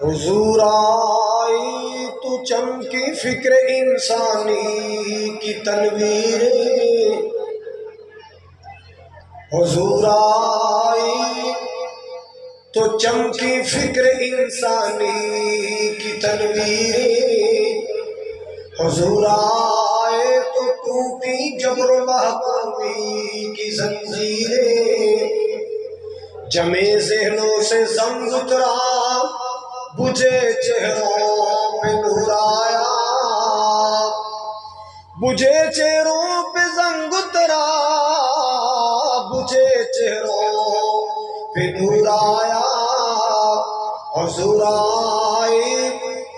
حضور آئی تو چمکی فکر انسانی کی تنویر، حضور آئی تو چمکی فکر انسانی کی تنویر، حضور آئے تو ٹوٹی جبر و محکومی کی زنجیریں، جمے ذہنوں سے زنگ اترا بجھے چہروں پہ نور آیا، بجھے چہروں پہ زنگ اترا بجھے چہروں پہ نور آیا، حضور آئے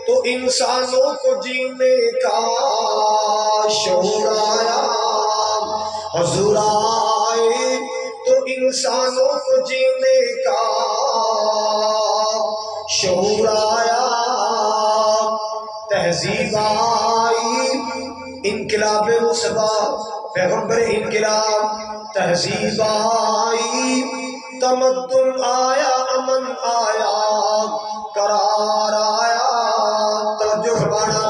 تو انسانوں کو جینے کا شعور آیا، حضور آئے تو انسانوں کو جینے کا شعور آیا، تہذیب آئی انقلاب مصباح پیغمبر انقلاب، تہذیب آئی تمدن آیا امن آیا قرار آیا، توجہ فرمانا،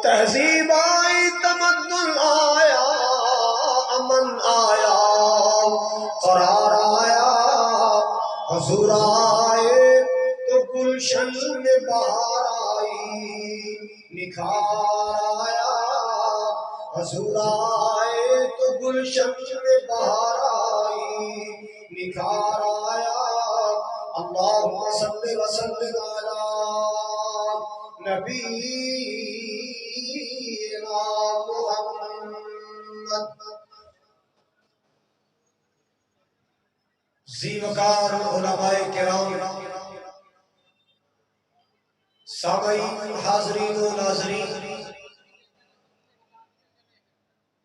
تہذیب آئی تمدن آیا امن آیا قرار آیا، حضور آئے تو گلشن میں بہار آئی نکھار آیا، حضور آئے تو گلشن میں بہار آئی نکھار آیا، اللہم صلی وسلم علی نبینا محمد۔ ذی وقار علماء کرام، سامعین حاضرین و ناظرین،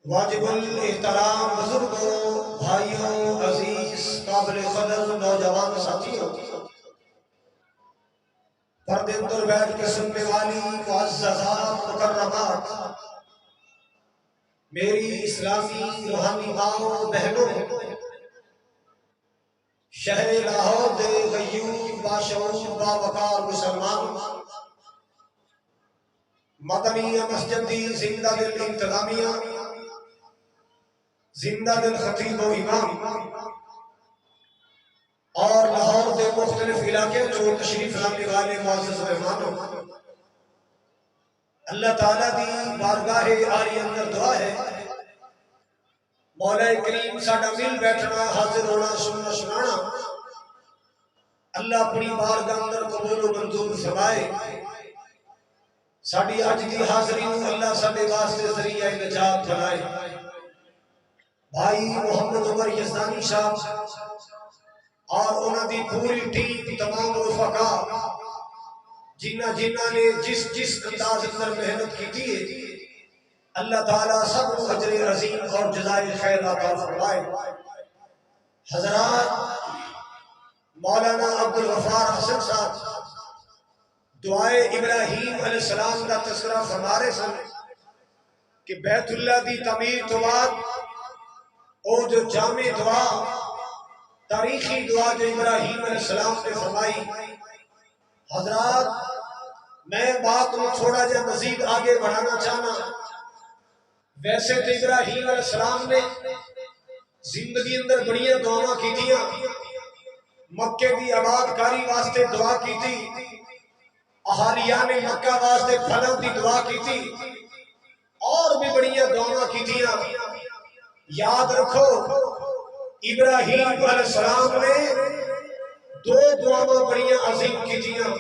واجب الاحترام بزرگوں، بھائیوں، عزیز قابل قدر نوجوان ساتھیوں، پردے اندر بیٹھ کے سننے والی معززات مکرمات، میری اسلامی روحانی ماؤں بہنوں، شہر لاہور دے غیور باشعور باوقار مسلمان، مدنی مسجد دی زندہ دل انتظامیہ، زندہ دل خطیب و امام، اور لاہور دے مختلف علاقے جو تشریف لانے والے معزز مہمانوں، اللہ تعالیٰ دی بارگاہ عالی اندر دعا ہے مولا کریم ساڈا مل بیٹھنا، حاضر ہونا، سننا سنانا اللہ اپنی بارگاہ اندر قبول و منظور فرمائے، ساڈی اج دی حاضری نوں اللہ ساڈے واسطے ذریعہ نجات بنائے۔ بھائی محمد عمر یزدانی صاحب اور انہاں دی پوری ٹیم، تمام رفقا جنہ نے جس انداز اندر محنت کی ہے، اللہ تعالیٰ سب کو اجر عظیم اور جزائے خیر عطا فرمائے۔ حضرات، مولانا عبدالغفار حسن صاحب دعائے ابراہیم علیہ السلام کا تذکرہ فرما رہے سن کہ بیت اللہ دی تعمیر تو بعد او جو جامع دعا، تاریخی دعا جو ابراہیم علیہ السلام نے فرمائی، حضرات میں بات کو تھوڑا جا مزید آگے بڑھانا چاہنا۔ ویسے تو ابراہیم علیہ السلام نے زندگی اندر بڑیاں دعاواں کی تھیاں، مکے دی آباد کاری واسطے دعا کی تھی، اہالیان مکہ واسطے پھلاں دی دعا کی تھی، اور بھی بڑیاں دعاواں کی تھیاں۔ یاد رکھو ابراہیم علیہ السلام نے دو دعاواں بڑیاں عظیم کی تھیاں،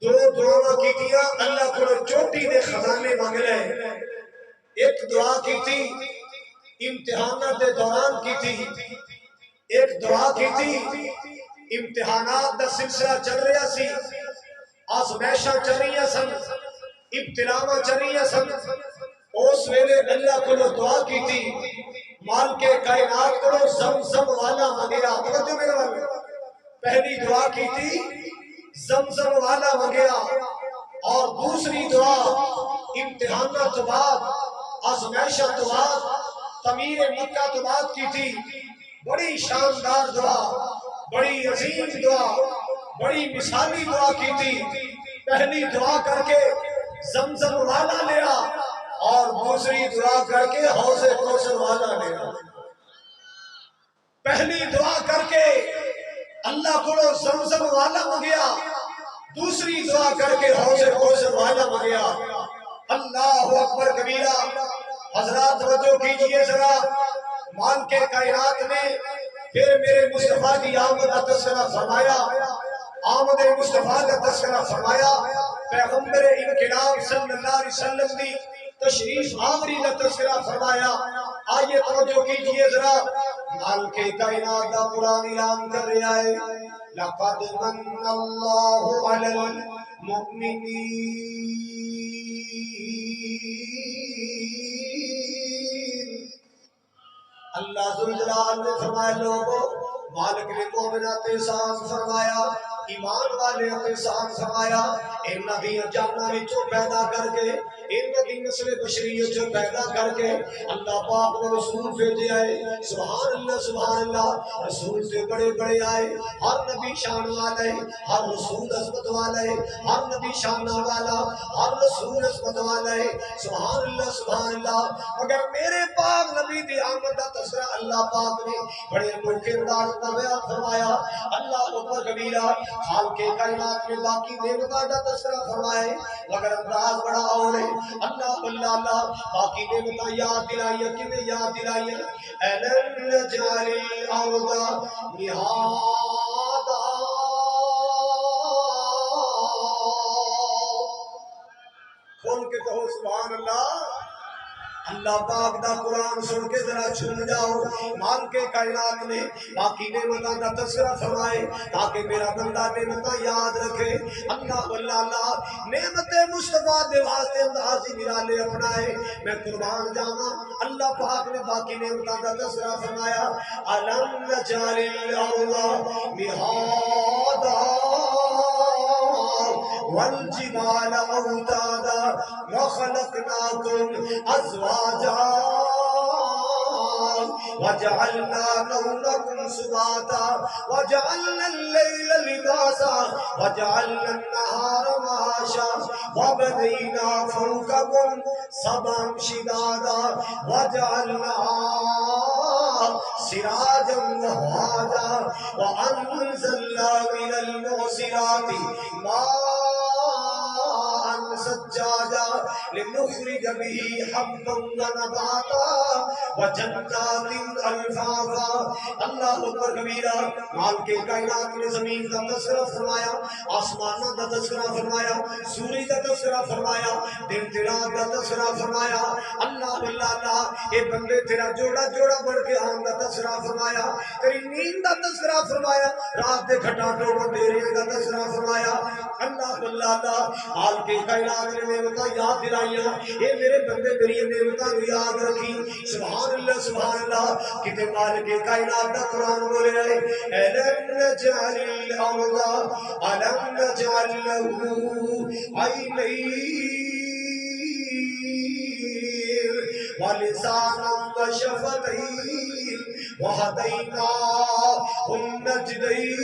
دو دعاواں کی تھیاں، اللہ کو چوٹی دے خزانے مانگ لے۔ ایک دعا کی تھی امتحانات دے دوران کی تھی، ایک دعا کی تھی امتحانات دا سلسلہ چل رہا سی، آزمائشاں چل رہی سن، ابتلاواں چل رہی سن، اس ویلے اللہ کو دعا کی تھی مالک کائنات کو زمزم والا منگیا۔ توجہ میرے والے، پہلی دعا کی تھی زمزم والا منگیا، اور دوسری دعا امتحانات تو بعد، آزمائشات تو بعد، تعمیر مکہ تو بعد کی تھی۔ بڑی شاندار دعا، بڑی عظیم دعا، بڑی مثالی دعا کی تھی. پہلی دعا کر کے زمزم والا لیا اور دوسری دعا کر کے حوض کوثر والا لیا. پہلی دعا کر کے اللہ کو زمزم والا مانگیا، دوسری دعا کر کے حوض کوثر والا مانگیا. اللہ اکبر کبیرہ. حضرات توجہ کیجئے ذرا. مالک کائنات نے پھر میرے مصطفیٰ کی آمد کا تذکرہ فرمایا، آمد مصطفیٰ کا تذکرہ فرمایا، پیغمبر انقلاب صلی اللہ علیہ وسلم کی تشریف آوری کا تذکرہ فرمایا. آئیے توجہ کیجئے ذرا. مالک کائنات کا قرآن اعلان کر رہا ہے لَقَدْ مَنَّ اللَّهُ عَلَى الْمُؤْمِنِينَ. اللہ ذوالجلال نے فرمایا لوگوں، مالک نے مومنات احسان فرمایا، ایمان والے احسان فرمایا. انہاں دی جاناں وچوں پیدا کر کے، انہاں دی نسل بشری وچوں پیدا کر کے اللہ پاک نے رسول بھیجے آئے. سبحان اللہ سبحان اللہ. رسول سے بڑے بڑے آئے. ہر نبی شان والا ہے، ہر رسول عظمت والا ہے، ہر نبی شان والا، ہر رسول عظمت والا ہے. سبحان اللہ سبحان اللہ. مگر میرے پاک نبی دی آمد کا تذکرہ اللہ پاک نے بڑے انوکھے انداز میں بیان فرمایا. اللہ اکبر کبیرہ. خالق کائنات نے باقی نعمتوں کا تذکرہ فرمائے مگر انداز بڑا اور ہے. اللہ اللہ اللہ. باقی نعمتیں یاد دلائی، کیویں یاد دلائی؟ أَلَمْ نَجْعَلِ الْأَرْضَ مِهَادًا. کھول کے کہو سبحان اللہ. اللہ پاک دا قرآن سن کے ذرا چھوم جاؤ. مالک کائنات نے باقی نعمتوں کا تذکرہ فرمائے تاکہ میرا بندہ نعمتیں یاد رکھے. اللہ اللہ اللہ. نعمت مصطفیٰ دے واسطے انداز نرالے اپنائے. میں قربان جاواں. اللہ پاک نے باقی نعمتوں کا تذکرہ فرمایا أَلَمْ نَجْعَلِ الْأَرْضَ مِهَادًا وَالْجِبَالَ أَوْتَادًا وَخَلَقْنَاكُمْ أَزْوَاجًا وَجَعَلْنَا نَوْمَكُمْ سُبَاتًا وَجَعَلْنَا اللَّيْلَ لِبَاسًا وَجَعَلْنَا النَّهَارَ مَعَاشًا وَبَنَيْنَا فَوْقَكُمْ سَبْعًا شِدَادًا وَجَعَلْنَا سِرَاجًا وَهَّاجًا وَأَنزَلْنَا مِنَ الْمُعْصِرَاتِ مَاءً سجاجا لنخرج به حبا ونباتا وجنات الفافا. اللہ اکبر کبیرہ. مالک کائنات نے زمین کا تذکرہ فرمایا، آسمانوں کا تذکرہ فرمایا، سورج کا تذکرہ فرمایا، دن رات کا تذکرہ فرمایا. اللہ اللہ اللہ. اے بندے تیرا جوڑا جوڑا بڑھ کے آن کا تذکرہ فرمایا، تیری نیند کا تذکرہ فرمایا، رات دے کھٹاٹوں اندھیرے کا تذکرہ فرمایا. اللہ اللہ اللہ. مالک کائنات نے نعمتیں یاد دلائیاں. اے میرے بندے میری نعمتوں کو یاد رکھی. سبحان اللہ سبحان اللہ. کتے مالک کائنات کا قرآن بولے رہے أَلَمْ نَجْعَلِ الْأَرْضَ أَلَمْ نَجْعَلْ لَهُ عَيْنَيْنِ وَلِسَانًا وَشَفَتَيْنِ وَهَدَيْنَاهُ النَّجْدَيْنِ.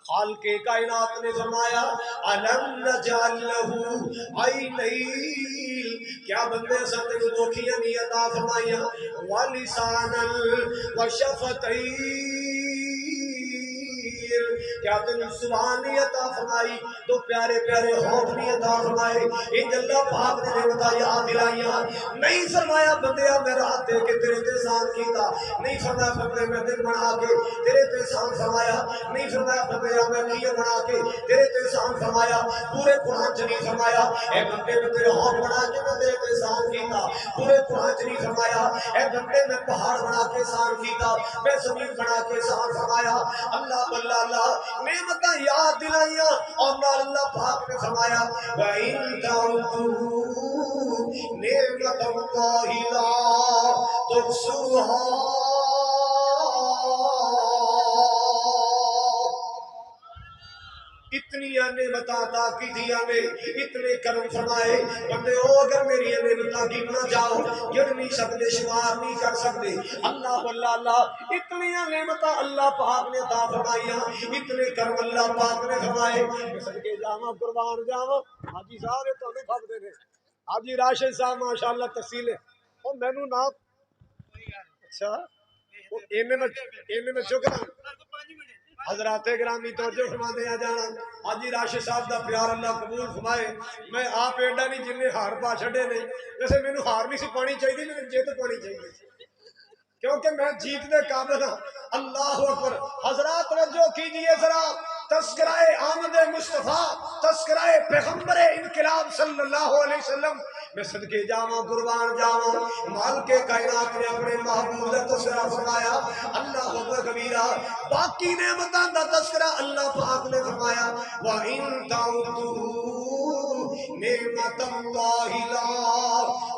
خالق کائنات نے فرمایا أَلَمْ نَجْعَلْ لَهُ عَيْنَيْنِ. کیا بندے سب کو دوکھیاں نہیں عطا فرمائیاں؟ وَلِسَانًا وَشَفَتَيْنِ. کیا تین زبان نہیں عطا فرمائی؟ تو پیارے پیارے ہونٹ نہیں عطا فرمائے؟ ان اللہ پاک نے نعمتیں یاد دلائیاں. نہیں فرمایا بندیا میں رات دے کے تیرے تے احسان کیتا، نہیں فرمایا بندے میں دن بنا کے تیرے تے احسان فرمایا، نہیں فرمایا بندیا میں کیے بنا کے تیرے تے احسان فرمایا. پورے قرآن چ نہیں فرمایا اے بندے میں تیرے ہونٹ بنا کے میں تیرے تے احسان کیتا. پورے قرآن چ نہیں فرمایا اے بندے میں پہاڑ بنا کے احسان کیتا، میں زمین بنا کے احسان فرمایا. اللہ اللہ اللہ. نعمتیں یاد دلائیاں اور نال اللہ پاک نے فرمایا وَإِن تَعُدُّوا نِعْمَتَ اللَّهِ لَا تُحْصُوهَا. اتنی نعمت عطا کی دیا نے اتنے کرم فرمائے بندے او اگر میری نعمت گننا جاؤ گن نہیں سکتے شمار نہیں کر سکتے اللہ اللہ اللہ اتنی نعمت اللہ پاک نے عطا فرمائیاں اتنے کرم اللہ پاک نے فرمائے صدقے جاواں قربان جاواں حاجی صاحب تو نہیں پھبدے نے حاجی راشد صاحب ماشاءاللہ تفصیل او مینوں نا اچھا میں چکا حضرات گرامی توجہ فرما دیا جانا حاجی راشد صاحب دا پیار اللہ قبول فرمائے میں آپ ایڈا نہیں جن نے ہار پا چھڑے نے ویسے مینوں ہار نہیں سی پانی چاہیے مینوں جیت پانی چاہیے کیونکہ میں جیت دے قابل ہاں اللہ اکبر حضرات توجہ کیجئے ذرا تذکرہ آمد مصطفیٰ تذکرہ پیغمبر انقلاب صلی اللہ علیہ وسلم میں صدقے جاواں قربان جاواں مالک کائنات نے اپنے محبوب کا تذکرہ فرمایا اللہ اکبر کبیرہ باقی نعمتاں دا تذکرہ اللہ پاک نے فرمایا وَإِن تَعُدُّوا نِعْمَتَ اللَّهِ لَا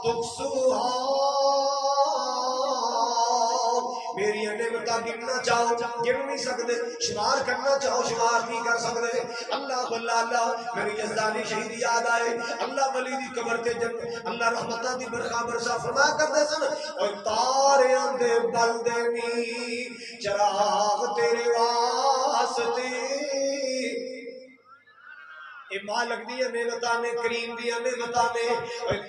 تُحْصُوهَا میری نعمتاں گننا چاہو گن نہیں سکتے شمار کرنا چاہو شمار نہیں کر سکتے اللہ اللہ اللہ میری یزدانی شہید یاد آئے اللہ ولی دی قبر تے جن اللہ رحمتہ دی برخا برسا فرما کرتے سن اور تاریاں دے بلدے نی چراغ تیرے واسطے اے مالک دیا نعمتاں نے کریم دیا نعمتاں نے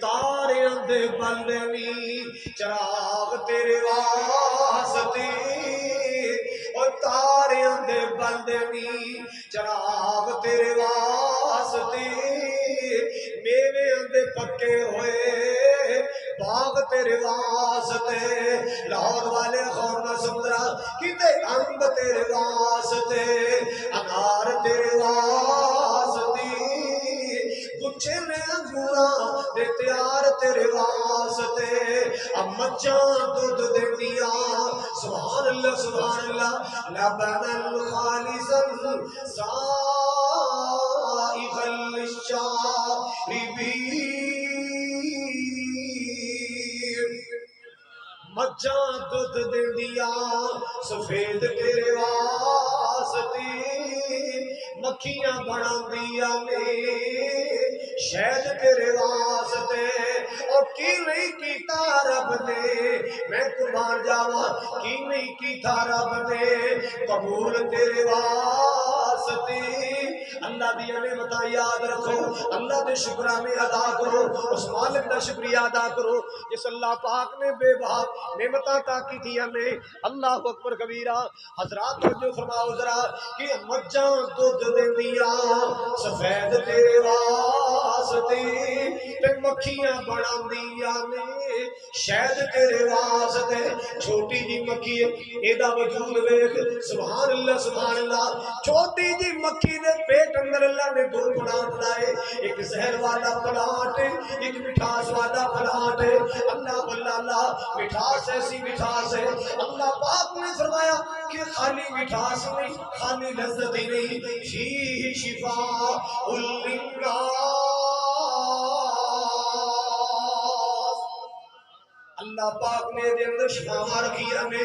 تاریاں دے بلدے نی چراغ تیرے واسطے اور تاریاں دے بلدے نی چراغ تیرے واسطے میوے دے پکے ہوئے باغ تیرے واسطے لاہور والے خور نہ سمجھا کتے امب تیرے واسطے انار تیرے واسطے گچھے نے انگورا دے تیار تیرے واسطے اب مچاں دودھ دے دیا سبحان اللہ لبن خالصا سائغا للشاربین مچاں دودھ دے دیا سفید تیرے واسطے مکھیاں بنا دیا نے شہد تیرے واسطے اور کی نہیں کیتا رب نے میں قربان جاواں کی نہیں کیتا رب نے قبول تیرے واسطے اللہ دی نعمتاں یاد رکھو اللہ دے شکرانے ادا کرو اس مالک دا شکریہ ادا کرو جس اللہ پاک نے بے بہا نعمتاں عطا کی دیا نے اللہ اکبر کبیرہ حضرات جو فرماؤ ذرا کہ مجھاں دودھ دے دیا سفید تیرے واسطے تے مکھیاں بنا دیا نے شہد تیرے واسطے چھوٹی جی مکھی ایدا وجود ویکھ سبحان اللہ چھوٹی جی مکھی دے پیٹ اندر اللہ نے دو پلانٹ لائے ایک زہر والا پلانٹ ایک مٹھاس والا پلانٹ اللہ مٹھاس ایسی مٹھاس ہے اللہ پاک نے فرمایا کہ خالی مٹھاس نہیں خالی لذت ہی نہیں فیہ شفاء للناس اللہ پاک نے دے اندر شفا رکھیا نے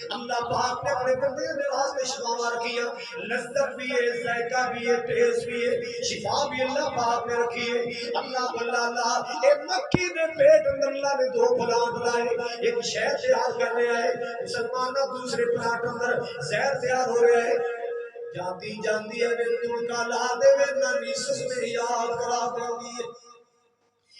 اللہ پاک نے اپنے بندے دے واسطے شفا رکھیا لذت بھی ہے ذائقہ بھی ہے ٹیسٹ بھی ہے شفا بھی اللہ پاک نے رکھی ہے اللہ اے مکھی دے پیٹ اندر اللہ نے دو پلانٹ لائے ایک شہر تیار کرنے آئے مسلمانہ دوسرے پلانٹ اندر زہر تیار ہو رہے ہیں جاندی ہے تم کا لا دے نہ نیسس میں یاد کرا دیں گی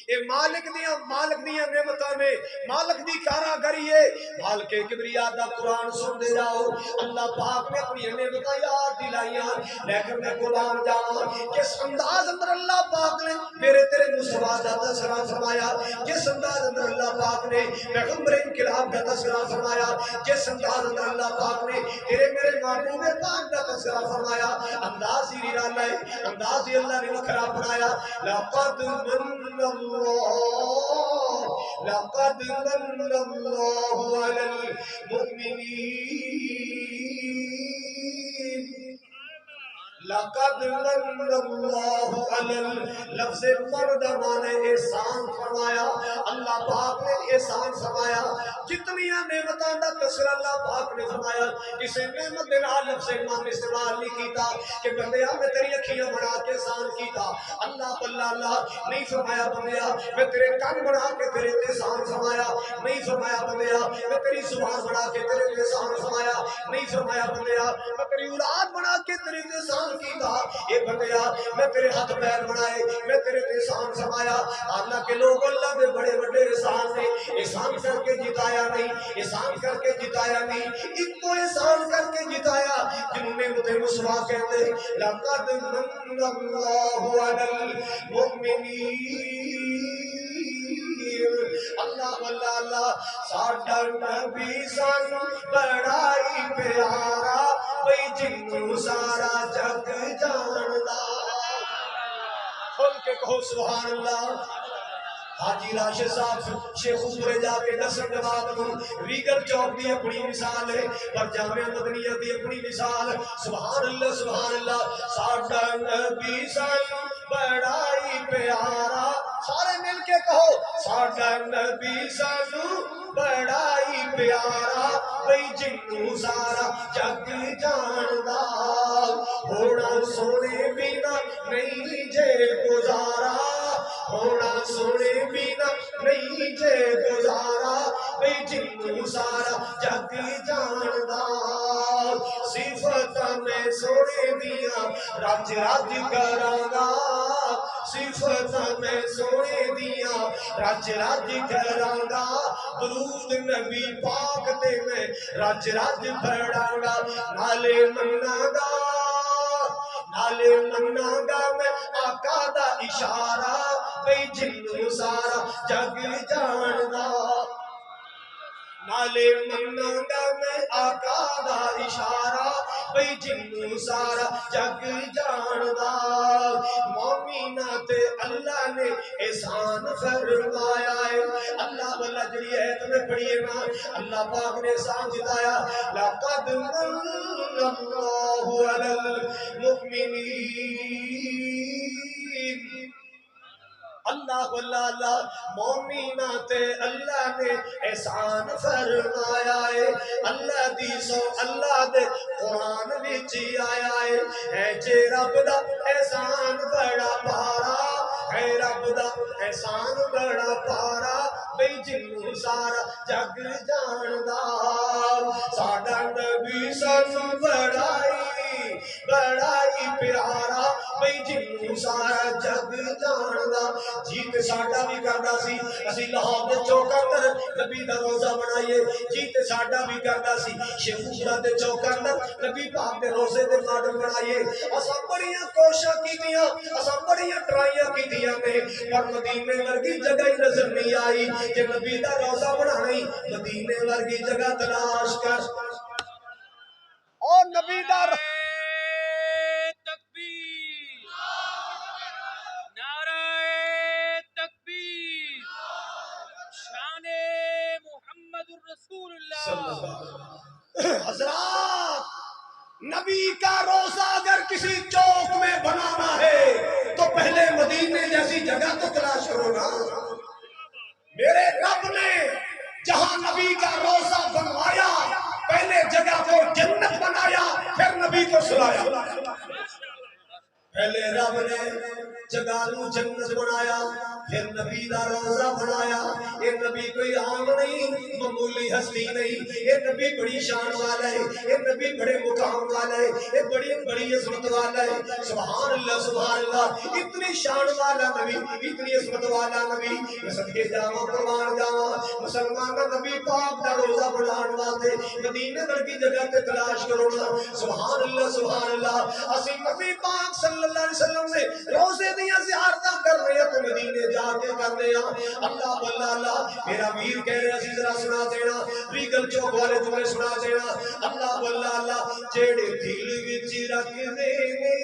اے مالک دیا نعمتاں نے مالک دی کاراگری ہے مالک کبریا دا قرآن سن دے جاؤ اللہ پاک نے اپنی نعمتاں یاد دلائیاں لیکن میں قرآن جاؤں جس انداز اندر اللہ پاک نے میرے تیرے مصطفیٰ دا تذکرہ فرمایا جس انداز اندر اللہ پاک نے پیغمبر انقلاب دا تذکرہ فرمایا جس انداز اندر اللہ پاک نے تیرے میرے محبوب پاک دا تذکرہ فرمایا انداز ہی نرالا ہے انداز ہی اللہ نے وکھرا بنایا لقد من اللہ لقد من الله على المؤمنين لقد من الله على لفظ مرد مانے احسان فرمایا اللہ پاک نے احسان فرمایا جتنی نعمتاں دا تذکرہ اللہ پاک نے فرمایا کسی نعمت دے نال لفظ ایمان استعمال نہیں کیتا کہ بندیا میں تیری اکھیاں بنا کے احسان کیتا اللہ اللہ نہیں فرمایا بندیا میں تیرے کان بنا کے تیرے تے احسان فرمایا نہیں فرمایا بندیا میں تیری زبان بنا کے تیرے تے احسان فرمایا نہیں فرمایا بندیا میں تیری اولاد بنا کے تیرے تے احسان کیتا اے بندیا میں تیرے ہاتھ پیر بنائے میں تیرے تے احسان فرمایا اللہ کے لوگ اللہ دے بڑے بڑے احسان نے احسان کر کے جتایا نہیں احسان کر کے جتایا نہیں ایک کو احسان کر کے جتایا جنہوں نے مجھے مسوا کہتے لقد من اللہ علی المؤمنین اللہ اللہ اللہ ساڈا نبی سان بڑائی پیارا بھئی جنوں سارا جگ جاندا کھول کے کہو سبحان اللہ حاجی راشد صاحب شیخ پورے جا کے دسن جواب دوں ریگل چوک دی اپنی مثال ہے پر جامعہ مدنیہ دی اپنی مثال سبحان اللہ ساڈا نبی سان بڑائی پیارا سارے مل کے کہو ساڈا نبی سانو بڑائی پیارا بھئی جنوں سارا جگ جاندا ہونا سونے بنا نہیں جے گزارا ہونا سونے بنا نہیں جے گزارا بھئی جنوں سارا جگ جاندا صفت میں سونے دیا رج رج کرانگا صفت میں سونے دیا رج رج کرانگا درود نبی پاک تے میں رج رج پڑھانگا نالے مناگا میں آقا دا اشارہ بھئی جنوں سارا جگ جاندا نالے مناگا میں آقا دا اشارہ بھئی جنوں سارا جگ جاندا مومنہ تے اللہ نے احسان فرمایا ہے اللہ والا جڑی ہے تمہیں پڑھیے نا اللہ پاک نے احسان جتایا لقد من اللہ علی المؤمنین اللہ اللہ مومنہ تے اللہ نے احسان فرمایا ہے اللہ دی سو اللہ دے قرآن وچ آیا ہے جے رب دا احسان بڑا پارا ہے رب دا احسان بڑا پارا بھئی جنوں سارا جگ جاندا ساڈا نبی سانو بڑائی پیارا بھئی جنوں سارا جگ جاندا جیت ساڈا بھی کردا سی اسی لاہور دے چوک اندر نبی دا روزہ بنائیے جیت ساڈا بھی کردا سی شیخوپورہ دے چوک اندر نبی پاک دے روزے دے ماڈل بنائیے اساں بڑیاں کوششاں کیتیاں اساں بڑیاں ٹرائیاں کیتیاں نے پر مدینے ورگی جگہ ہی نظر نہیں آئی کہ نبی دا روزہ بنائی مدینے ورگی جگہ تلاش کر اور نبی دا حضرات نبی کا روزہ اگر کسی چوک میں بنانا ہے تو پہلے مدینے جیسی جگہ تو تلاش کرو نا میرے رب نے جہاں نبی کا روزہ بنوایا پہلے جگہ کو جنت بنایا پھر نبی کو سلایا پہلے رب نے جگہ نو جنت بنایا پھر نبی دا روزہ بنایا یہ نبی کوئی عام نہیں معمولی ہستی نہیں یہ نبی بڑی شان والا ہے یہ نبی بڑے مقام والا ہے یہ بڑی عظمت والا ہے سبحان اللہ اتنی شان والا نبی اتنی عظمت والا نبی میں صدقے جاواں قربان جاواں مسلمان نبی پاک دا روزہ بنان واسطے مدینے ورگی جگہ تے تلاش کرو نا سبحان اللہ اسی نبی پاک صلی اللہ علیہ وسلم سے روزے دیاں زیارتاں کر رہے ہیں تو مدینے جا کے کر رہے ہیں اللہ میرا ویر کہہ رہے ہیں ذرا سنا دینا ریگل چوک والے تمہیں سنا دینا اللہ جیڑے دل وچ رکھ دے نے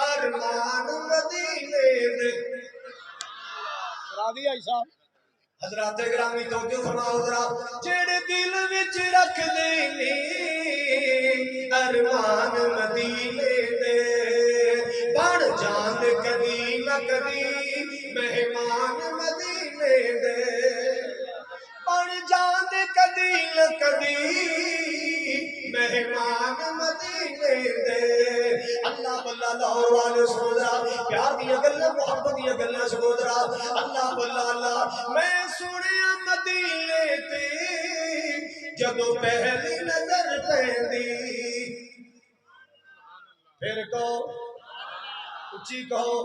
ارمان مدینے دے راضی آئی صاحب حضرات گرامی توجہ فرماؤ ذرا جیڑے دل وچ رکھ دے نے ارمان مدینے دے بڑھ جان کبھی نہ کبھی مہمان مدینے دے بڑھ جان کدی نہ کدی مہمان مدینے دے اللہ بلا لاہور والے سوچا پیار دیا گلا محبت دیا گلا سمودرا اللہ بلا اللہ میں سنیا مدینے تے جدو پہلی نظر پہلی پھر کہو اچھی کہو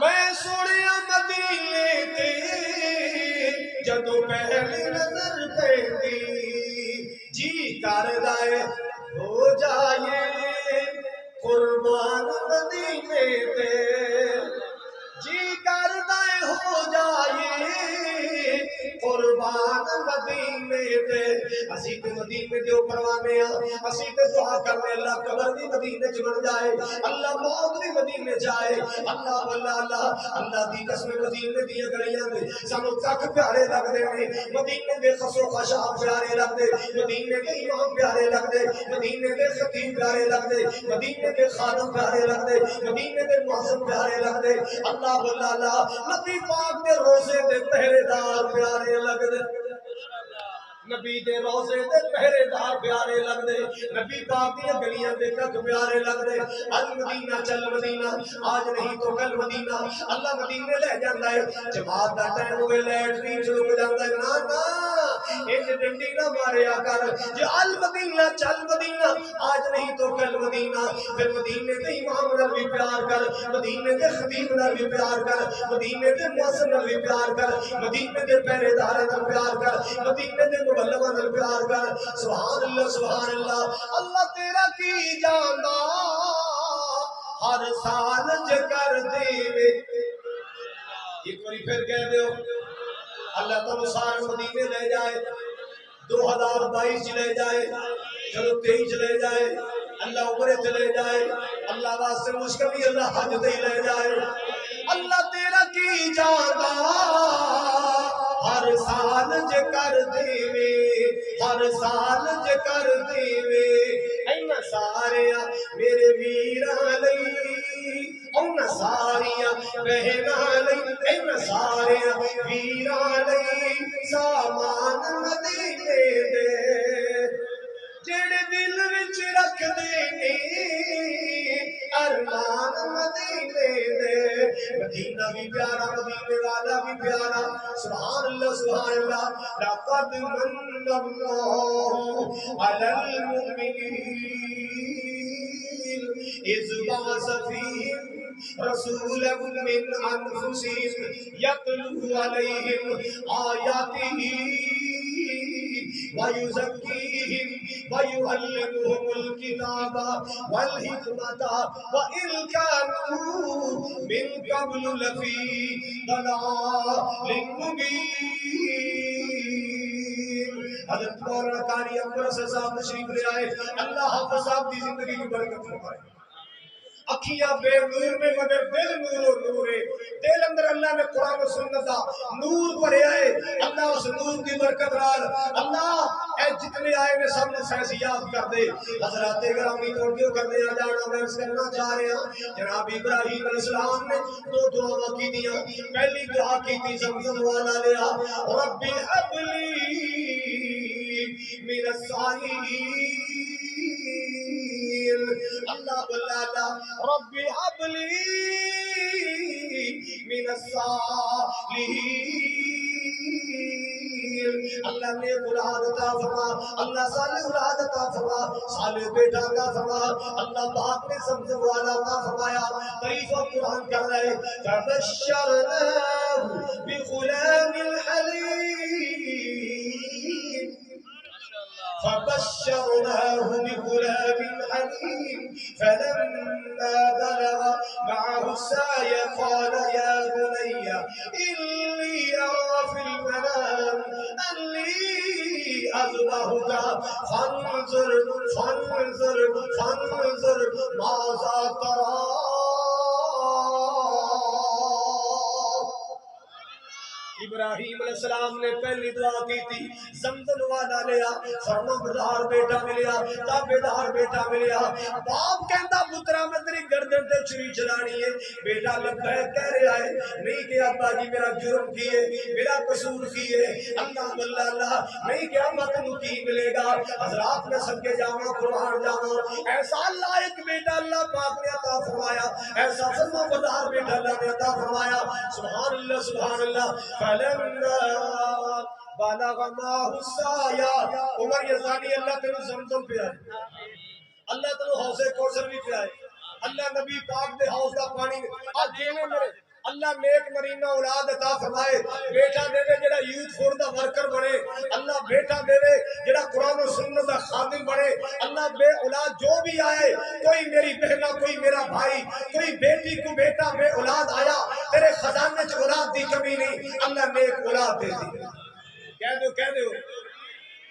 میں سنیا مدینے تے جدو پہلی نظر پہلی جی کر دائے ہو جائے قربان مدینے تے جی کر دائے ہو جائے قربان مدینے تے اسی تے مدینے دے اوپر وانے ہیں اسی تے دعا کرنے اللہ قبر بھی مدینے چ بن جائے اللہ موت بھی مدینے جائے اللہ واللہ اللہ اللہ دی قسم مدینے دی گلیاں دے سانو تک پیارے لگدے نے مدینے دے خسو خشاب پیارے لگدے مدینے دے امام پیارے لگدے مدینے دے خطیب پیارے لگدے مدینے دے خادم پیارے لگدے مدینے دے مؤذن پیارے لگدے اللہ واللہ اللہ نبی پاک دے روزے دے پہرے دار پیارے لگدے نبی دے روزے دے پہرے دار پیارے لگ دے نبی پاک دی گلیاں دے تک پیارے لگ دے المدینہ چل مدینہ آج نہیں تو کل مدینہ اللہ مدینے لے جاندا ہے جماعت دا ٹائم ہوئے لیٹرین شروع ہو جاندا ہے نا نا انج ڈنڈی نہ ماریا کر جے المدینہ چل مدینہ آج نہیں تو کل مدینہ پھر مدینے دے امام نال بھی پیار کر مدینے دے خطیب نال بھی پیار کر مدینے دے مؤذن نال بھی پیار کر مدینے دے پہرے دار نال پیار کر مدینے دے مبلغ نال پیار کر سبحان اللہ اللہ تیرا کی جاندا ہر سال کر دے ایک باری پھر کہہ دیو اللہ تو سارے مدینے لے جائے 2022 لے جائے چلو 23 لے جائے اللہ عمرے چلے جائے اللہ واسطے مشکل اللہ حج تے لے جائے اللہ تیرا کی جاندا ہر سال کر دیوے ہر سال کر دیوے اینا ساریا میرے ویراں لئی اونا ساریا بہناں لئی اینا ساریا ویراں لئی سامان مدینے دے جڑے دل وچ رکھ دے ارمان مدینے دے مدینہ بھی پیارا مدینے والا بھی پیارا سبحان اللہ لقد من اللہ علی المؤمنین اذ بعث فیہم رسولا من انفسہم یتلو علیہم آیاتہ وَيُزَكِّيهِمْ وَيُعَلِّمُهُمُ الْكِتَابَ وَالْحِكْمَةَ وَإِنْ كَانُوا مِنْ قَبْلُ لَفِي ضَلَالٍ مُبِينٍ حضرت مولانا قاری اکبر صاحب تشریف لے آئے اللہ حافظ صاحب کی زندگی کی برکت فرمائے اکھیاں بے نور میں مگر دل نور و نور ہے دل اندر اللہ نے قرآن و سنت دا نور بھریا ہے اللہ اس نور کی برکت نال اللہ اے جتنے آئے نے سب نے فیضیات کر دے حضرات گرامی توجہ کرنے آ جانا میں اس کرنا چاہ رہے ہیں جناب ابراہیم علیہ السلام نے دو دعا کی دیا پہلی دعا کی تھی زمزم والا لیا ربی حب لی من الصالحین اللہ بلالا ربی حب لی من الصالحین اللہ نے اولاد عطا فرما اللہ صالح اولاد عطا فرما صالح بیٹا عطا فرما اللہ پاک نے زمزم والا عطا فرمایا طریقہ قرآن کر رہے فبشرناہ بغلام حلیم فبشرناه بغلام حليم فلما بلغ معه السعي قال يا بني إني أرى في المنام أني أذبحك فانظر ماذا ترى ابراہیم علیہ السلام نے پہلی دعا کی تھی، زمزم والا لیا، فرمانبردار بیٹا ملیا، تابعدار بیٹا ملیا۔ باپ کہندا پترا میں تیری گردن تے چھری چلانی ہے، بیٹا لبیک کہہ رہا ہے، نہیں کہ ابا جی میرا جرم کیے، میرا قصور کیے، اللہ اللہ اللہ، نہیں کہ ابا تینوں کی ملے گا۔ حضرات میں سب کے جاواں قربان جاواں، ایسا لائق بیٹا اللہ پاک نے عطا فرمایا، ایسا فرمانبردار بیٹا اللہ نے عطا فرمایا۔ سبحان اللہ سبحان اللہ۔ فلما بلغ معه السعي، عمر یزدانی اللہ تینوں زمزم پہ آئے، اللہ تینوں حوض کوثر بھی پہ آئے، اللہ نبی پاک دے حوض دا پانی آج جینے میرے اللہ نیک مرینہ اولاد عطا فرمائے، بیٹا دے دے جڑا یوتھ فور دا ورکر بنے، اللہ بیٹا دے دے جڑا قرآن و سنت دا خادم بنے، اللہ بے اولاد جو بھی آئے، کوئی میری بہنہ کوئی میرا بھائی، کوئی بیٹی کو بیٹا بے اولاد آیا، تیرے خزانے چ اولاد دی کمی نہیں، اللہ نیک اولاد دے دی۔ کہہ دو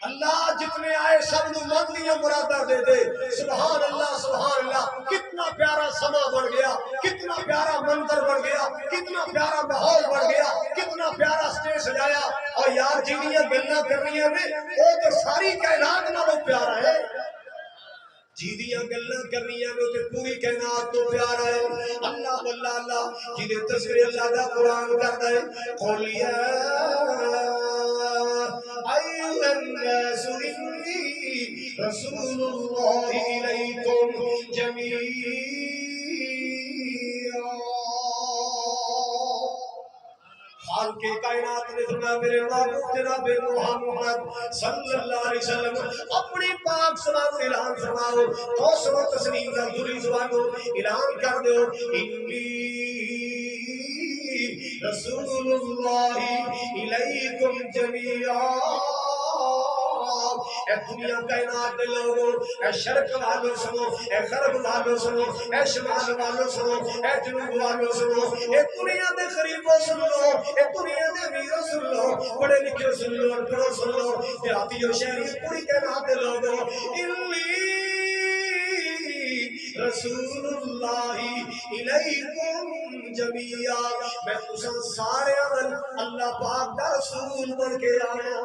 اللہ جتنے آئے سب نو مندیاں مرادہ دے دے۔ سبحان اللہ سبحان اللہ۔ کتنا پیارا سما بن گیا، کتنا پیارا منظر بن گیا، کتنا پیارا ماحول بن گیا، کتنا پیارا سٹیج سجایا، اور یار جنیاں گلاں کرنیاں نے وہ تو ساری کائنات نالوں پیارا ہے، جیدیاں گلاں کرنیاں نے تے پوری کائنات تو پیارا ہے۔ اللہ اللہ اللہ جی دے تذکرے اللہ دا قرآن کردا ہے، قل یا أيها الناس إني رسول الله إليكم جميعا۔ خالق کائنات نے فرمایا میرے محبوب جناب محمد صلی اللہ علیہ وسلم اپنی پاک زبان اعلان فرماؤ، توسر و تسلیم کا دوری زبانوں اعلان کر دو، انی رسول اللہ الیکم جمیعا۔ اے دنیا کائنات دے لوگوں، اے شرق والوں سنو، اے غرب والوں سنو، اے شمال والوں سنو، اے جنوب والوں سنو، اے دنیا دے غریبوں سن لو، اے دنیا دے امیروں سن لو، پڑھے لکھے سن لو، انپڑھوں سن لو، دیہاتی و شہری پوری کائنات دے لوگوں، انی رسول اللہ الیکم جمیعا، میں تساں سارے اللہ پاک دا رسول بن کے آیا،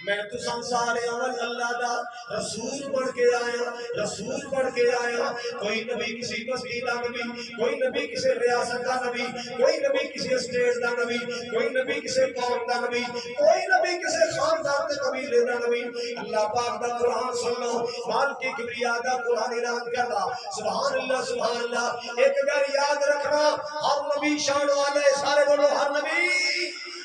میں تو سارے عمل اللہ دا رسول بن کے آیا، رسول بن کے آیا۔ کوئی نبی کسی بستی دا نبی، کوئی نبی کسی ریاست دا نبی، کوئی نبی کسی اسٹیٹ دا نبی، کوئی نبی کسی قوم دا نبی، کوئی نبی کسی خاندان دے قبیلے دا نبی۔ اللہ پاک دا قرآن سن لو، مال کی کبریا دا قرآن اعلان کرنا، سبحان اللہ سبحان اللہ۔ ایک گل یاد رکھنا، ہر نبی شان والا ہے، سارے بولو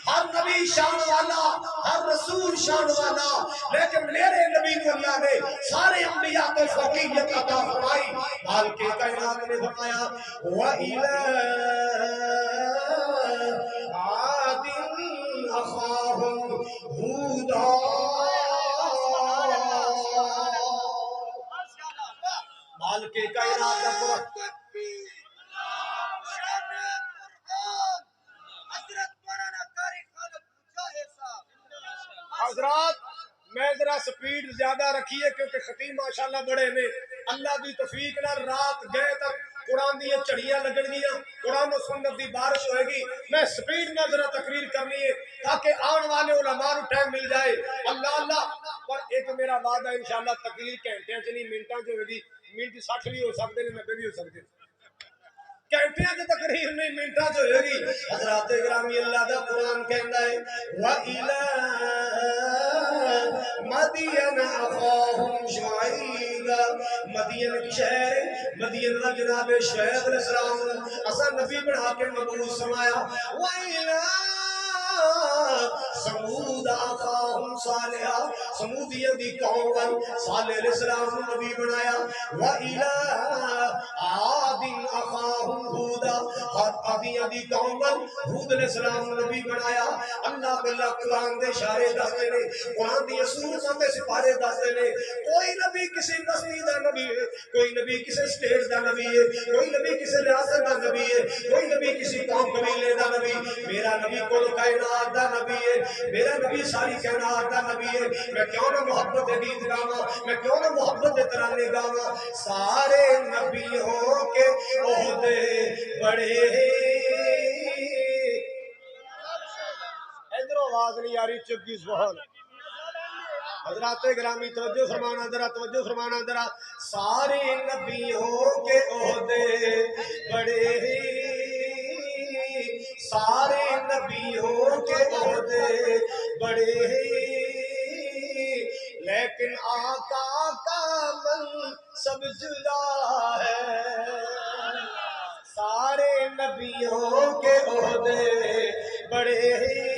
ہر نبی شان والا، ہر رسول شان والا، لیکن میرے نبی کو اللہ نے سارے انبیاء کو فوقیت عطا فرمائی۔ مالک کائنات نے فرمایا وَإِلَىٰ عَادٍ أَخَاهُمْ هُودًا۔ مالک کائنات کا قرآن حضرات میں ذرا سپیڈ زیادہ رکھیے کیونکہ خطیب ماشاءاللہ بڑے نے، اللہ دی توفیق نہ رات گئے تک قرآن دی چڑیاں لگن گیا، قرآن و سنت دی بارش ہوئے گی، میں سپیڈ میں ذرا تقریر کرنی ہے تاکہ آن والے علماء کو ٹائم مل جائے۔ اللہ اللہ، پر ایک میرا وعدہ ہے انشاءاللہ تقریر گھنٹے چ نہیں منٹاں چ ہوگی، منٹ 60 بھی ہو سکتے ہیں 90 بھی ہو سکتے ہیں، گھنٹیاں کی تقریر نہیں منٹاں چ ہوئے گی۔ حضرات گرامی اللہ دا قرآن کہندا ہے وَإِلَىٰ مَدْيَنَ أَخَاهُمْ شُعَيْبًا، مدین کی شہر مدین کا جناب شعیب علیہ السلام اسا نبی بنا کے مبعوث فرمایا۔ وَإِلَىٰ سمود أَخَاهُمْ صَالِحًا، سمودیہ دی قوم صالح علیہ السلام نبی بنایا۔ وَإِلَىٰ عَادٍ أَخَاهُمْ هُودًا، عادیہ دی قوم ہود علیہ السلام نبی بنایا۔ اللہ بلّہ قرآن دے اشارے دستے نے، قرآن دی سورتاں دے سپارے دستے نے، کوئی نبی کسی بستی دا نبی ہے، کوئی نبی کسی اسٹیٹ دا نبی ہے، کوئی نبی کسی ریاست دا نبی ہے، کوئی نبی کسی قوم قبیلے دا نبی، میرا نبی کل کائنات دا نبی ہے، میرا نبی ساری کائنات دا نبی ہے۔ میں کیوں نہ محبت دے گیت گاواں، میں کیوں نہ محبت دے ترانے گاواں، سارے نبیوں کے عہدے بڑے پیاری چکی سبحان حضرات گرامی توجہ فرمانا ذرا توجہ فرمانا ذرا سارے نبیوں کے عہدے بڑے ہی سارے نبیوں کے عہدے بڑے ہی لیکن آقا کا منصب جدا ہے سارے نبیوں کے عہدے بڑے ہی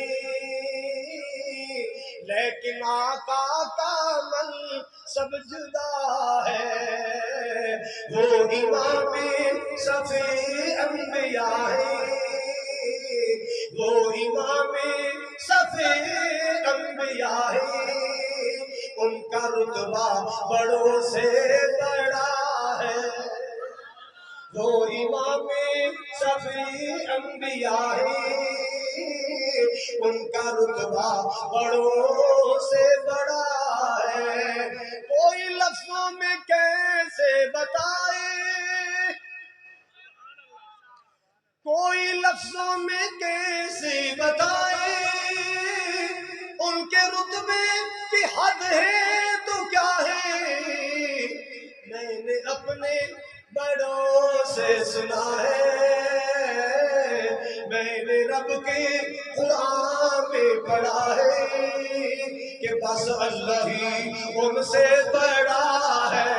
لیکن آقا کا منصب جدا ہے وہ امام صفی انبیاء ہے وہ امام صفی انبیاء ہے ان کا رتبہ بڑوں سے بڑا ہے وہ امام صفی انبیاء ہے ان کا رتبہ بڑوں سے بڑا ہے کوئی لفظوں میں کیسے بتائے کوئی لفظوں میں کیسے بتائے ان کے رتبے کی حد ہے تو کیا ہے میں نے اپنے بڑوں سے سنا ہے میں نے رب کے قرآن میں پڑھا ہے کہ بس اللہ ہی ان سے بڑا ہے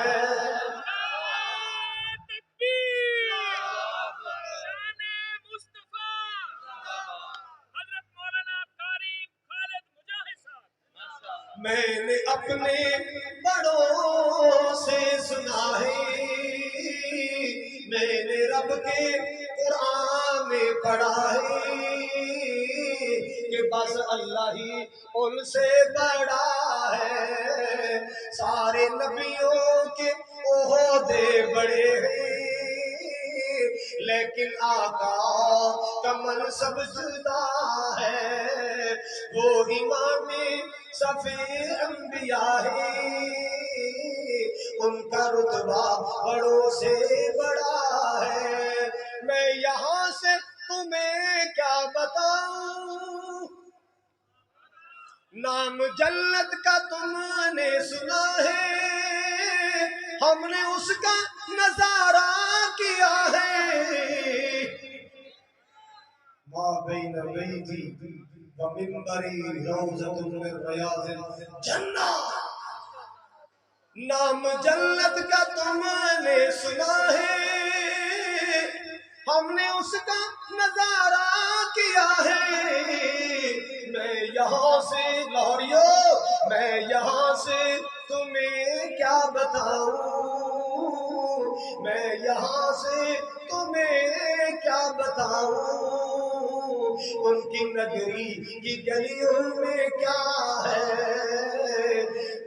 میں نے اپنے بڑوں سے سنا ہے میں نے رب کے قرآن میں پڑھا ہے کہ بس اللہ ہی ان سے بڑا ہے سارے نبیوں کے عہدے بڑے ہیں لیکن آقا کا منصب جدا ہے وہ امام صفی انبیاء ہے ان کا رتبہ بڑوں سے بڑا ہے میں یہاں سے تمہیں کیا بتاؤں نام جنت کا تم نے سنا ہے ہم نے اس کا نظارہ کیا ہے ما بین بیتی ومنبری روضۃ من ریاض الجنہ نام جنت کا تم نے سنا ہے ہم نے اس کا نظارہ کیا ہے میں یہاں سے لاہوریو میں یہاں سے تمہیں کیا بتاؤں میں یہاں سے تمہیں کیا بتاؤں ان کی نگری کی گلیوں میں کیا ہے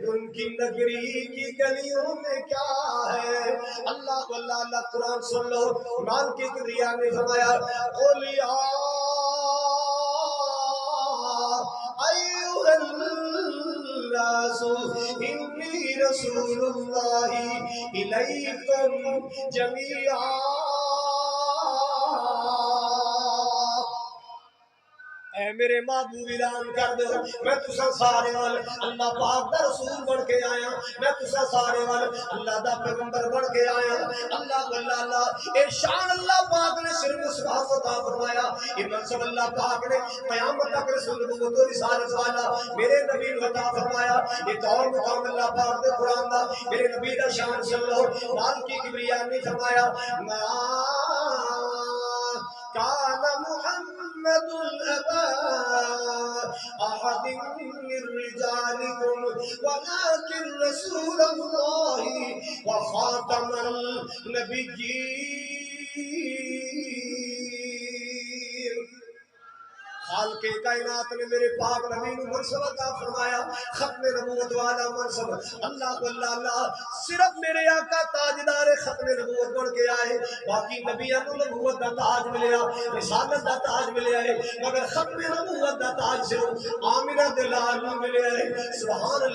ان کی نگری کی گلیوں میں کیا ہے اللہ اللہ قرآن سن لو قرآن کی کبریا نے فرمایا قل یا ایھا الناس انی رسول اللہ الیکم جمیعا اے میرے محبوب اعلان کر دو میں تسا سارے وال اللہ پاک دا رسول بن کے آیا میں تسا سارے وال اللہ دا پیغمبر بن کے آیا اللہ اللہ ارشاد اللہ پاک نے صرف سبحان عطا فرمایا یہ منصب اللہ پاک نے قیامت تک رسول نبوت و رسالت والا میرے نبی نے عطا فرمایا یہ طور مقام اللہ پاک نے قرآن دا میرے نبی دا شان سن لو مال کی کبریا نے فرمایا ما کان محمد الأبا أحد من رجالكم ولكن رسول الله وخاتم النبيين خالق کائنات نے میرے پاک نبی نے منصب عطا فرمایا ختم نبوت والا منصب اللہ اللہ صرف میرے آقا تاجدار ختم نبوت بن کے آئے باقی نبیوں کو نبوت دا تاج ملیا رسالت دا تاج ملیا ہے مگر ختم نبوت دا تاج صرف آمنہ دلال میں ملیا ہے سبحان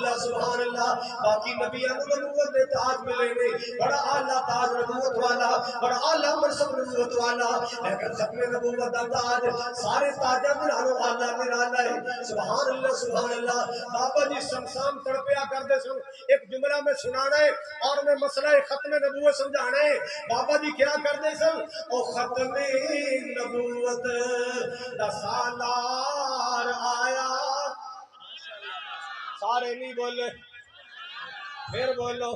اللہ باقی نبیوں کو نبوت دے تاج ملے نے بڑا اعلیٰ تاج نبوت والا بڑا اعلیٰ منصب نبوت والا لیکن ختم نبوت دا تاج سارے تاجوں اللہ نرالا ہے سبحان اللہ بابا جی سمسام تڑپیا کرتے سن ایک جملہ میں سنانا ہے اور میں مسئلہ ختم نبوت سمجھانا ہے بابا جی کیا کرتے سن او ختم نبوت دا سالار آیا سارے نہیں بولے پھر بولو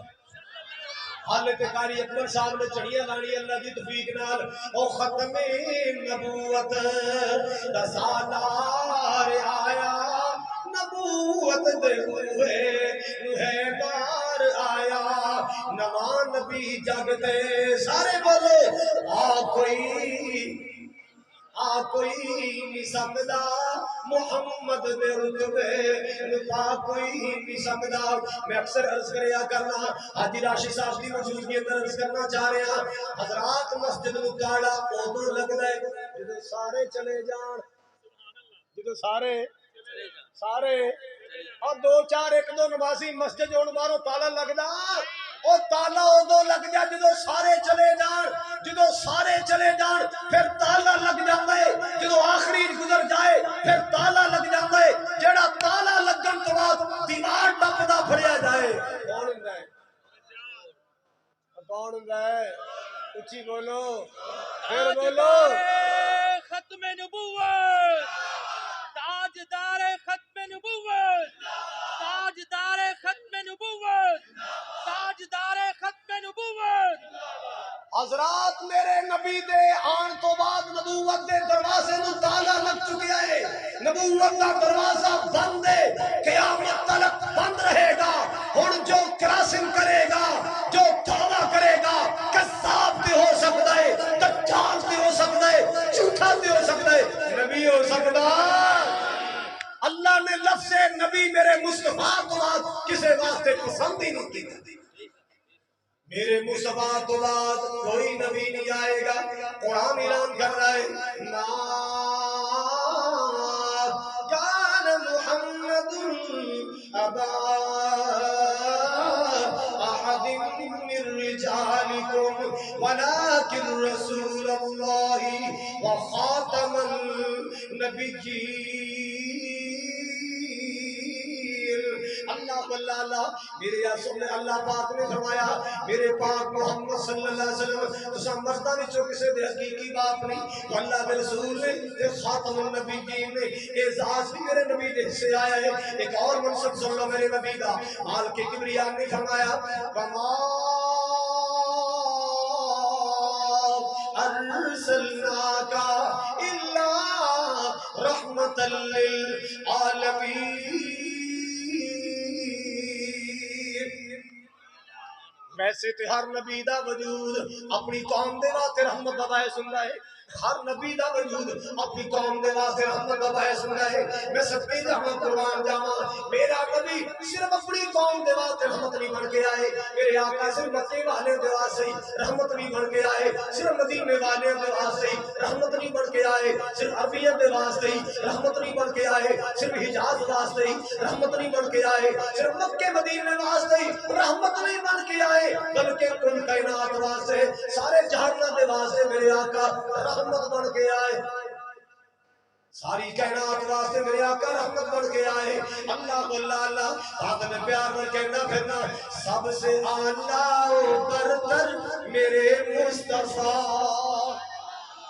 حالت قاری اکبر صاحب نے چڑھیاں لانی اللہ کی توفیق نال او ختم نبوت دا سالار آیا نبوت دے ہوئے بار آیا نواں نبی جگ تے سارے بولو کوئی نہیں سکدا محمد دے رتبے پا کوئی نہیں سکدا میں اکثر عرض کریا کرنا حاجی راشد صاحب کی موجودگی اندر عرض کرنا چاہ رہے ہیں حضرات مسجد نو تالا اودوں لگدا ہے جدوں سارے چلے جان جدوں سارے اور دو چار ایک دو نمازی مسجد ہون باہروں تالا لگدا او تالا اودوں لگ جا جدوں سارے چلے جان پھر تالا لگ جاندا ہے جدوں آخری گزر جائے پھر تالا لگ جاندا ہے جیڑا تالا لگن تو بعد دیوار ٹپدا پھڑیا جائے کون ہوندا ہے اچھی بولو پھر بولو ختم نبوت تاجدار ختم نبوت تاجدار ختم نبوت تاجدار ختم نبوت حضرات میرے نبی دے آن تو بعد نبوت دے دروازے نو تالا لگ چکیا ہے نبوت دا دروازہ بند ہے قیامت تلک بند رہے گا ہن جو کراسنگ کرے گا جو دعویٰ کرے گا کذاب بھی ہو سکتا ہے دجال بھی ہو سکتا ہے جھوٹا بھی ہو سکتا ہے نبی ہو سکتا اللہ نے لفظ نبی میرے مصطفیٰ تو بعد کسے واسطے پسند ہی نہیں کی میرے مصطفیٰ تو بعد کوئی نبی نہیں آئے گا قرآن اعلان کر رہا ہے نا کان محمد ابا احد من رجالکم ولکن رسول اللہ وخاتم النبیین اللہ میرے رسول اللہ پاک نے فرمایا میرے پاک محمد صلی اللہ علیہ وسلم تساں مرداں وچوں کسے دے حقیقی باپ نہیں اللہ کے رسول نے تے خاتم النبیین نے اعزاز بھی میرے نبی دے حصے آیا ہے ایک اور منصب سن لو میرے نبی دا مال کے کبریا نے فرمایا وما ارسلناک الا رحمتا للعالمین ویسے تے ہر نبی دا وجود اپنی قوم دے واسطے رحمت دا باعث ہوندا ہے ہر نبی دا وجود اپنی قوم دے واسطے رحمت دا باعث ہوندا ہے میں سب کی رحمت قربان جاواں میرا نبی صرف اپنی قوم دے واسطے رحمت نہیں بن کے آئے میرے آقا صرف مکے والے دے واسطے رحمت نہیں بن کے آئے صرف مدینے والے دے واسطے رحمت نہیں بن کے آئے صرف عربیت دے واسطے رحمت نہیں بن کے آئے صرف حجاز واسطے رحمت نہیں بن کے آئے صرف مکے مدینے واسطے رحمت نہیں بن کے آئے بلکہ کل کائنات واسطے سارے جہان دے واسطے میرے آقا رحمت بن کے آئے ساری کائنات واسطے میرے آقا رحمت بن کے آئے اللہ بات میں پیار میں کہنا پھرنا سب سے اعلیٰ و برتر میرے مصطفیٰ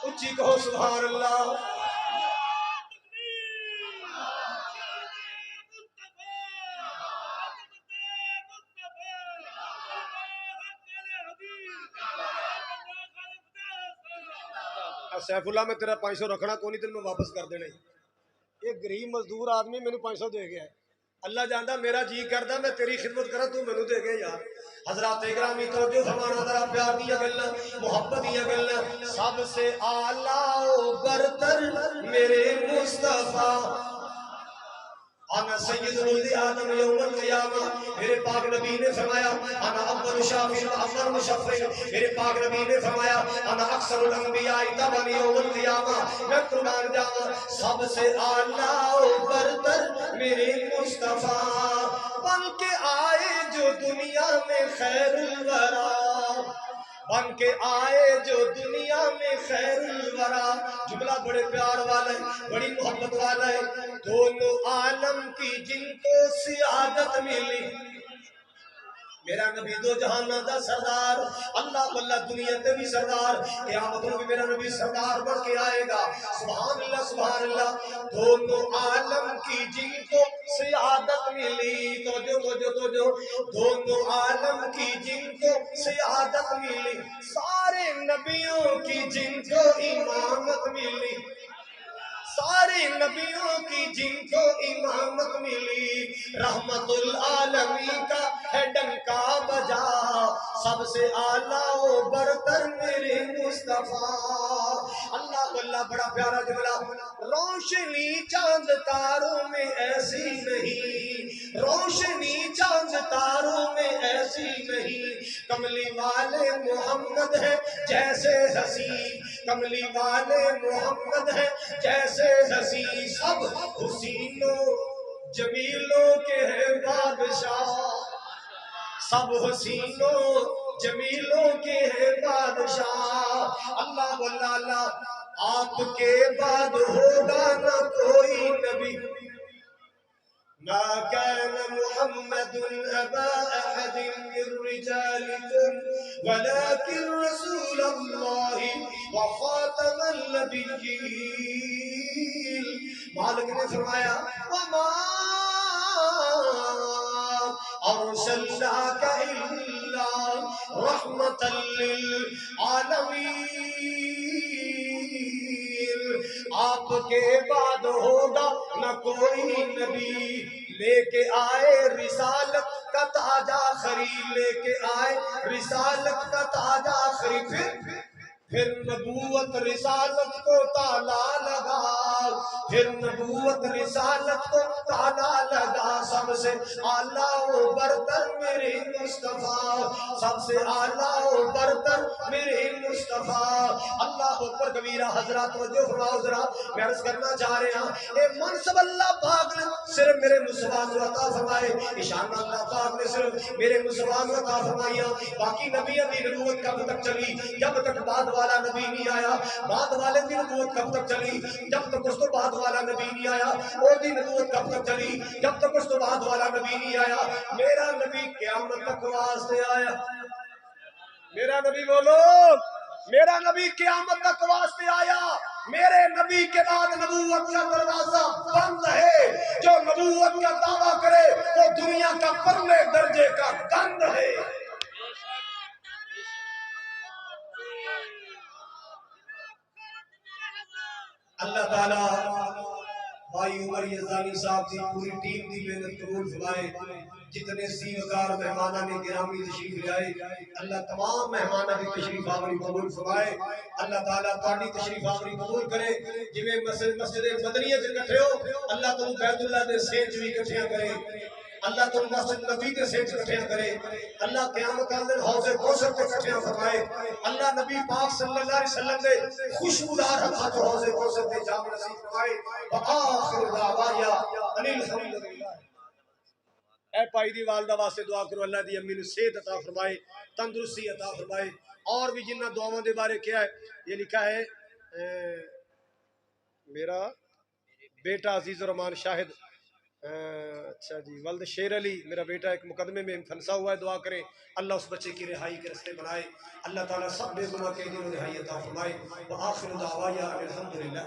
اچھی کہو سبحان اللہ سیف اللہ میں تیرا 500 رکھنا کونی تین میں واپس کر دینے ایک غریب مزدور آدمی میں 500 دے گیا ہے اللہ جانتا میرا جی کردا میں تیری خدمت کرا تو میں دے گیا یار حضرات اکرامی توجہ فرمانا ذرا پیار دیا گلنا محبت دیا گلنا سب سے اعلیٰ و برتر میرے مصطفیٰ انا سید ولد آدم یوم القیامہ میرے پاک نبی نے فرمایا انا اول شافع و افضل مشفع میرے پاک نبی نے فرمایا انا اکثر الانبیاء تبعا یوم القیامہ میں قربان جاواں سب سے اعلیٰ و برتر میرے مصطفیٰ بن کے آئے جو دنیا میں خیر الورا بن کے آئے جو دنیا میں خیر الورا. جملہ بڑے پیار والا ہے، بڑی محبت والا ہے. دونوں عالم کی جن کو سعادت ملی، میرا نبی دو جہانہ دا سردار، اللہ اللہ دنیا تے بھی سردار، قیامت میں بھی میرا نبی سردار بن کے آئے گا. سبحان اللہ سبحان اللہ. دونوں عالم کی جن کو سعادت ملی، دونوں عالم کی جن کو سعادت ملی، سارے نبیوں کی جن کو امامت ملی، سارے نبیوں کی جن کو امامت ملی. رحمت العالمین کا ہے ڈنکا بجا، سب سے اعلیٰ و برتر میرے مصطفیٰ. اللہ اللہ بڑا پیارا جملہ. روشنی چاند تاروں میں ایسی نہیں، روشنی چاند تاروں میں ایسی نہیں. کملی والے محمد ہیں جیسے ہنسی، کملی والے محمد ہیں جیسے ہنسی. سب حسینوں جمیلوں کے ہیں بادشاہ، سب حسینوں جمیلوں کے ہیں بادشاہ. اللہ اللہ اللہ. آپ کے بعد ہوگا نہ کوئی نبی، ما كان محمد أبا أحد من رجالكم ولكن رسول الله وخاتم النبيين. مالک نے فرمایا وما أرسلناك إلا رحمة للعالمين. آپ کے بعد ہوگا نہ کوئی نبی، لے کے آئے رسالت کا تاج آخری، لے کے آئے رسالت کا تاج آخری. پھر نبوت رسالت کو تالا لگا، پھر نبوت رسالت کو تالا لگا. سب سے اعلیٰ و برتر میرے مصطفیٰ، سب سے اعلیٰ و برتر میرے مصطفیٰ. اللہ اکبر کبیرہ. حضرات توجہ فرماؤ ذرا، میں عرض کرنا چاہ رہے ہیں اے منصب اللہ پاک نے صرف میرے مصطفیٰ کو عطا فرمائے، اشانہ اللہ پاک نے صرف میرے مصطفیٰ کو عطا فرمایا. باقی نبیوں کی نبوت کب تک چلی؟ جب تک بعد والا نبی نہیں آیا. بعد والے کی نبوت کب تک چلی؟ جب تک اس تو بعد والا نبی نہیں آیا. اور دی نبوت کب تک چلی؟ جب تک اس تو بعد والا نبی نہیں آیا. میرا نبی قیامت تک واسطے آیا. میرا نبی بولو، میرا نبی قیامت تک واسطے آیا. میرے نبی کے بعد نبوت کا دروازہ بند ہے. جو نبوت کا دعویٰ کرے وہ دنیا کا پرلے درجے کا گند ہے. اللہ تعالیٰ بھائی عمر یزدانی صاحب کی پوری ٹیم کی محنت قبول فرمائے. جتنے سیوکار مہمانہ نے گرامی تشریف لائے، اللہ تمام مہمانہ کی تشریف آوری قبول فرمائے. اللہ تعالیٰ تاری تشریف آوری قبول کرے. جویں مسجد مدنیہ سے کٹھے ہو، اللہ تم بیت اللہ دے سینچ بھی کٹھیاں کرے. اللہ تم مسجد نبی کے سینچ کٹھیاں کرے. اللہ قیامت کا دن حوض کوثر کو کٹھیاں فرمائے. اللہ نبی پاک صلی اللہ علیہ وسلم دے خوشبودار ہاتھ حوض کوثر دے جام نصیب فرمائے. وآخر دعوایا ان الحمدللہ. اے پائی دی والدہ واسطے دعا کرو اللہ دی امی نو صحت عطا فرمائے، تندرستی عطا فرمائے. اور بھی جنہ دعاؤں دے بارے کیا ہے، یہ لکھا ہے میرا بیٹا عزیز الرحمان شاہد، اچھا جی ولد شیر علی، میرا بیٹا ایک مقدمے میں پھنسا ہوا ہے، دعا کریں اللہ اس بچے کی رہائی کے رستے بنائے. اللہ تعالیٰ سب بے گناہ کے دنوں رہائی عطا فرمائے. وآخر دعوایا الحمدللہ.